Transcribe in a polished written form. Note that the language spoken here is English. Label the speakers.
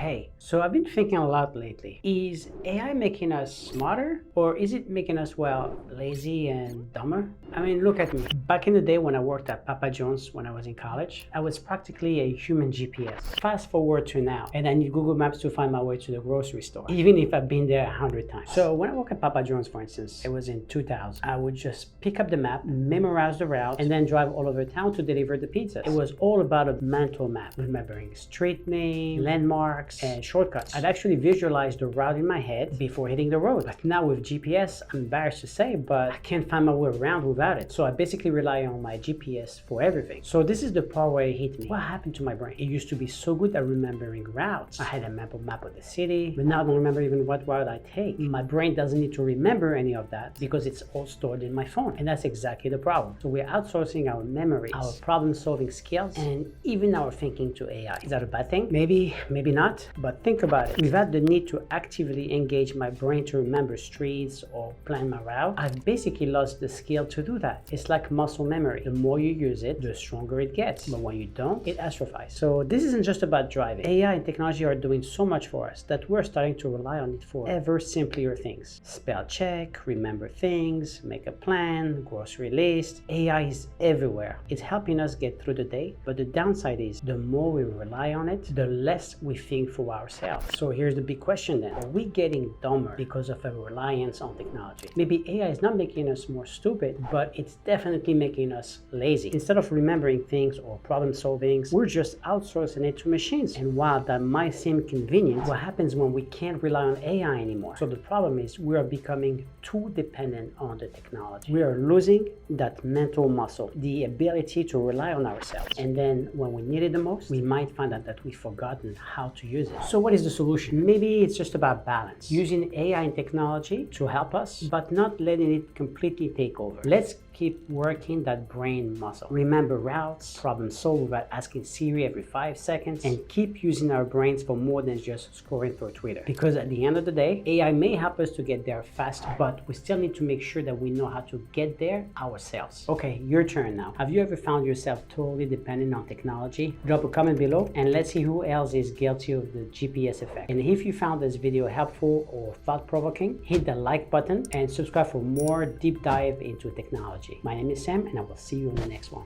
Speaker 1: Hey, so I've been thinking a lot lately. Is AI making us smarter or is it making us, well, lazy and dumber? I mean, look at me. Back in the day when I worked at Papa John's when I was in college, I was practically a human GPS. Fast forward to now, and I need Google Maps to find my way to the grocery store, even if I've been there 100 times. So when I worked at Papa John's, for instance, it was in 2000, I would just pick up the map, memorize the route, and then drive all over town to deliver the pizzas. It was all about a mental map, remembering street name, landmarks, and shortcuts. I'd actually visualize the route in my head before hitting the road. But now with GPS, I'm embarrassed to say, but I can't find my way around without it. So I basically rely on my GPS for everything. So this is the part where it hit me. What happened to my brain? It used to be so good at remembering routes. I had a map of the city, but now I don't remember even what route I take. My brain doesn't need to remember any of that because it's all stored in my phone. And that's exactly the problem. So we're outsourcing our memories, our problem-solving skills, and even our thinking to AI. Is that a bad thing? Maybe, maybe not. But think about it. Without the need to actively engage my brain to remember streets or plan my route, I've basically lost the skill to do that. It's like muscle memory. The more you use it, the stronger it gets. But when you don't, it atrophies. So this isn't just about driving. AI and technology are doing so much for us that we're starting to rely on it for ever simpler things. Spell check, remember things, make a plan, grocery list. AI is everywhere. It's helping us get through the day, but the downside is the more we rely on it, the less we think for ourselves. So here's the big question then. Are we getting dumber because of a reliance on technology? Maybe AI is not making us more stupid, but it's definitely making us lazy. Instead of remembering things or problem solving, we're just outsourcing it to machines. And while that might seem convenient, what happens when we can't rely on AI anymore? So the problem is we are becoming too dependent on the technology. We are losing that mental muscle, the ability to rely on ourselves. And then when we need it the most, we might find out that we've forgotten how to use it. So what is the solution? Maybe it's just about balance. Using AI and technology to help us, but not letting it completely take over. Let's keep working that brain muscle. Remember routes, problem solve without asking Siri every 5 seconds, and keep using our brains for more than just scrolling through Twitter. Because at the end of the day, AI may help us to get there faster, but we still need to make sure that we know how to get there ourselves. Okay, your turn now. Have you ever found yourself totally dependent on technology? Drop a comment below and let's see who else is guilty of the GPS effect. And if you found this video helpful or thought-provoking, hit the like button and subscribe for more deep dive into technology. My name is Sam and I will see you in the next one.